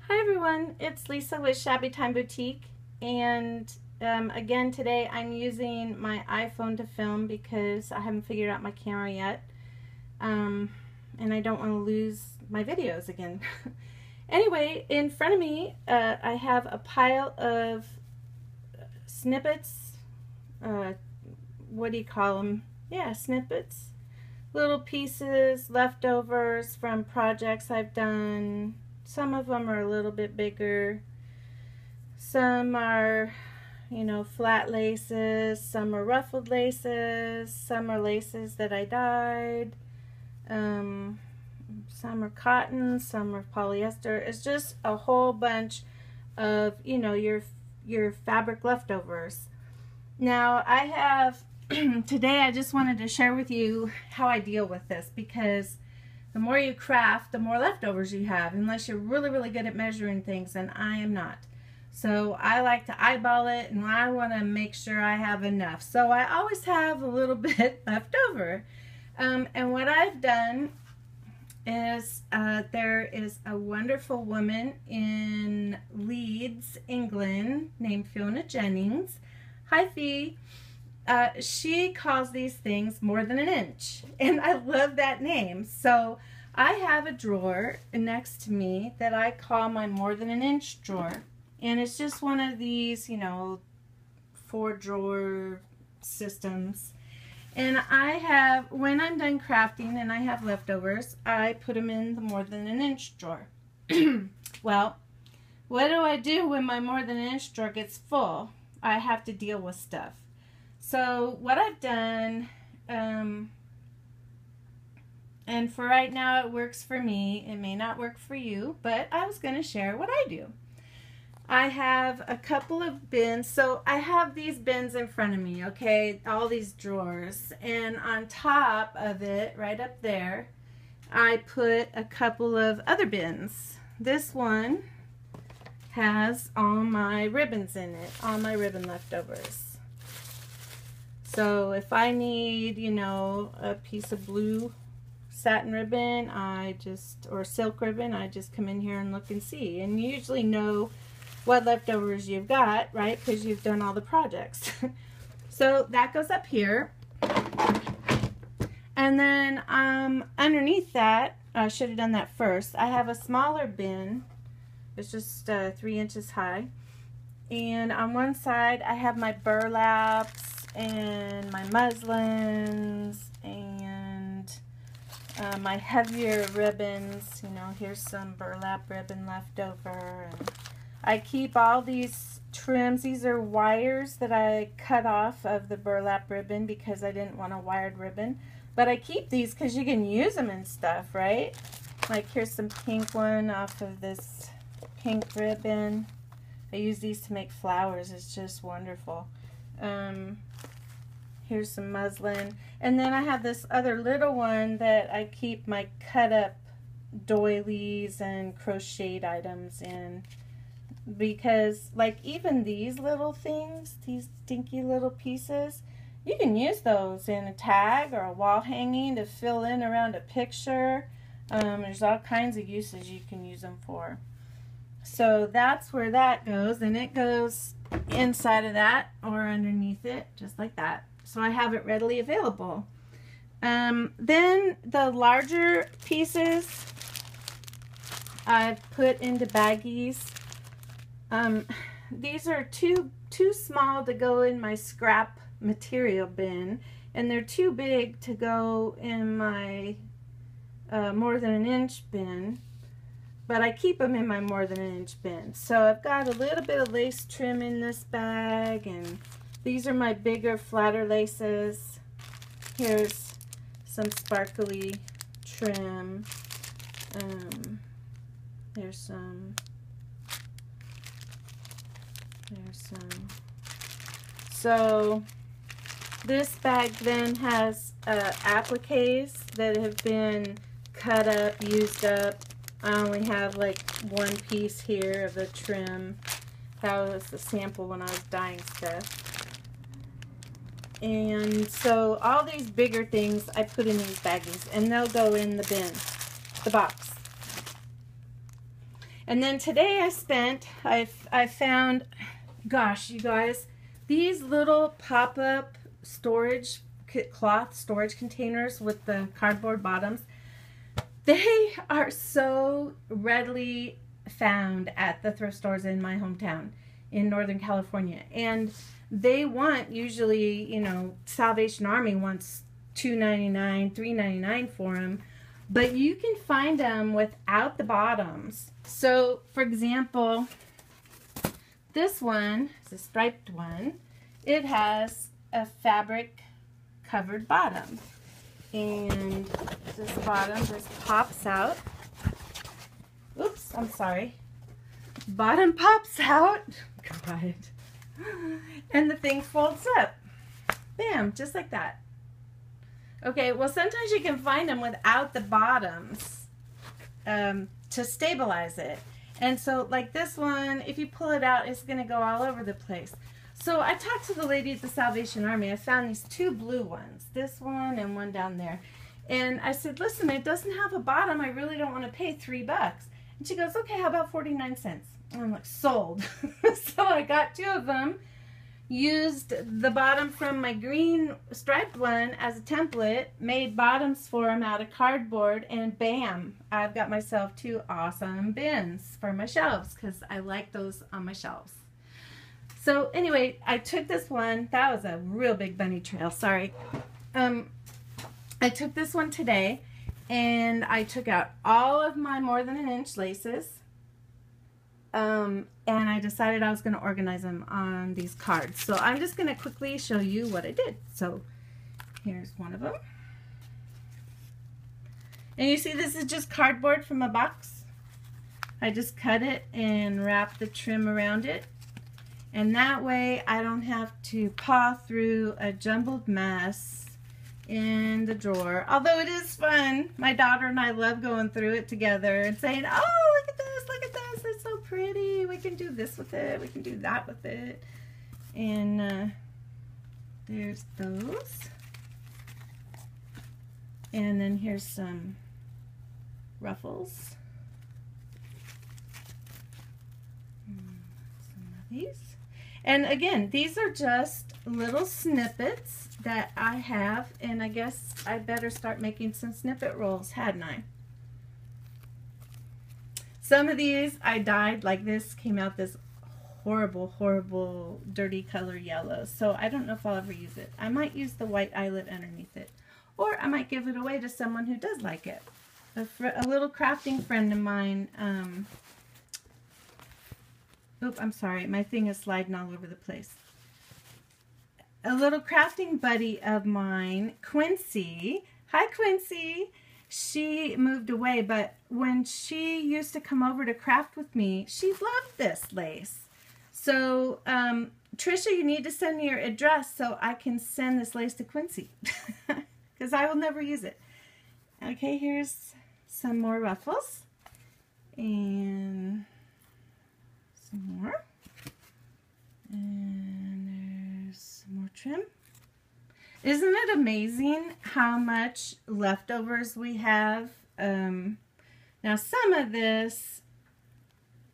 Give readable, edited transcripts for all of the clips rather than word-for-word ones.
Hi everyone, it's Lisa with Shabby Time Boutique, and again today I'm using my iPhone to film because I haven't figured out my camera yet, and I don't want to lose my videos again. Anyway, in front of me I have a pile of snippets, what do you call them? Yeah, snippets, little pieces, leftovers from projects I've done. Some of them are a little bit bigger. Some are, flat laces. Some are ruffled laces. Some are laces that I dyed. Some are cotton. Some are polyester. It's just a whole bunch of, your fabric leftovers. Now, I have, today I just wanted to share with you how I deal with this, because the more you craft, the more leftovers you have, unless you're really, really good at measuring things, and I am not. So I like to eyeball it, and I want to make sure I have enough. So I always have a little bit left over. And what I've done is there is a wonderful woman in Leeds, England, named Fiona Jennings. Hi, Fee. She calls these things more than an inch, and I love that name. So I have a drawer next to me that I call my more than an inch drawer, and it's just one of these, 4-drawer systems. And I have, when I'm done crafting and I have leftovers, I put them in the more than an inch drawer. Well, what do I do when my more than an inch drawer gets full? I have to deal with stuff. So what I've done, and for right now it works for me, it may not work for you, but I was going to share what I do. I have a couple of bins. So I have these bins in front of me, okay, all these drawers, and on top of it, right up there, I put a couple of other bins. This one has all my ribbons in it, all my ribbon leftovers. So if I need, a piece of blue satin ribbon, or silk ribbon, I just come in here and look and see. And you usually know what leftovers you've got, right? Because you've done all the projects. So that goes up here. And then underneath that, I should have done that first, I have a smaller bin. It's just 3 inches high. And on one side, I have my burlaps and my muslins and my heavier ribbons. Here's some burlap ribbon left over. And I keep all these trims. These are wires that I cut off of the burlap ribbon because I didn't want a wired ribbon. But I keep these because you can use them and stuff, right? Like here's some pink one off of this pink ribbon. I use these to make flowers. It's just wonderful. Here's some muslin. And then I have this other little one that I keep my cut up doilies and crocheted items in. Because like even these little things, these dinky little pieces, you can use those in a tag or a wall hanging to fill in around a picture. There's all kinds of uses you can use them for. So that's where that goes, and it goes inside of that or underneath it, just like that. So I have it readily available. Then the larger pieces I've put into baggies. These are too small to go in my scrap material bin, and they're too big to go in my more than an inch bin. But I keep them in my more than an inch bin. So I've got a little bit of lace trim in this bag, and these are my bigger, flatter laces. Here's some sparkly trim. There's some. So this bag then has appliques that have been cut up, used up. I only have like one piece here of the trim. That was the sample when I was dyeing stuff. And so all these bigger things I put in these baggies, and they'll go in the bin, the box. And then today I found, gosh, you guys, these little pop-up cloth storage containers with the cardboard bottoms. They are so readily found at the thrift stores in my hometown in Northern California. And they want, usually, you know, Salvation Army wants $2.99, $3.99 for them. But you can find them without the bottoms. So, for example, this one is a striped one. It has a fabric covered bottom. And this bottom just pops out. Oops, I'm sorry. Bottom pops out. God. And the thing folds up. Bam, just like that. Okay, well, sometimes you can find them without the bottoms to stabilize it. And so, like this one, if you pull it out, it's going to go all over the place. So I talked to the lady at the Salvation Army. I found these two blue ones, this one and one down there. And I said, listen, it doesn't have a bottom. I really don't want to pay $3. And she goes, okay, how about 49 cents? And I'm like, sold. So I got two of them. Used the bottom from my green striped one as a template, made bottoms for them out of cardboard, and bam, I've got myself two awesome bins for my shelves because I like those on my shelves. So anyway, I took this one. That was a real big bunny trail, sorry. I took this one today, and I took out all of my more than an inch laces. And I decided I was going to organize them on these cards. So I'm just going to quickly show you what I did. So here's one of them. And you see this is just cardboard from a box. I just cut it and wrap the trim around it. And that way I don't have to paw through a jumbled mess in the drawer. Although it is fun. My daughter and I love going through it together and saying, oh, look at this, look at this. It's so pretty. We can do this with it. We can do that with it. And there's those. And then here's some ruffles. Some of these. And again, these are just little snippets that I have, and I guess I better start making some snippet rolls, hadn't I? Some of these I dyed, like this came out this horrible, horrible, dirty color yellow, so I don't know if I'll ever use it. I might use the white eyelet underneath it, or I might give it away to someone who does like it. A little crafting friend of mine, oop, I'm sorry, my thing is sliding all over the place. A little crafting buddy of mine, Quincy. Hi, Quincy. She moved away, but when she used to come over to craft with me, she loved this lace. So, Trisha, you need to send me your address so I can send this lace to Quincy, because I will never use it. Okay, here's some more ruffles, and some more. And there's some more trim. Isn't it amazing how much leftovers we have? Now some of this,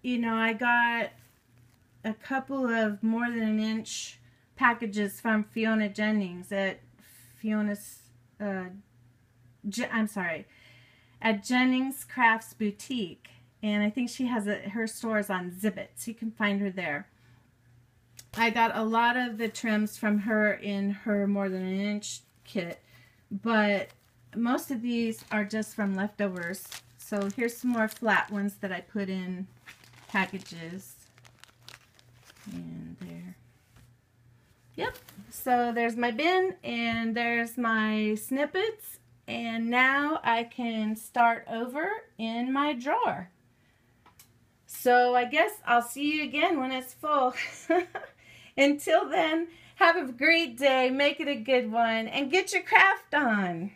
you know, I got a couple of more than an inch packages from Fiona Jennings at at Jennings Crafts Boutique, and I think she has her stores on Zibbit, so you can find her there. I got a lot of the trims from her in her more than an inch kit, but most of these are just from leftovers. So here's some more flat ones that I put in packages. And there. Yep. So there's my bin, and there's my snippets, and now I can start over in my drawer. So I guess I'll see you again when it's full. Until then, have a great day, make it a good one, and get your craft on.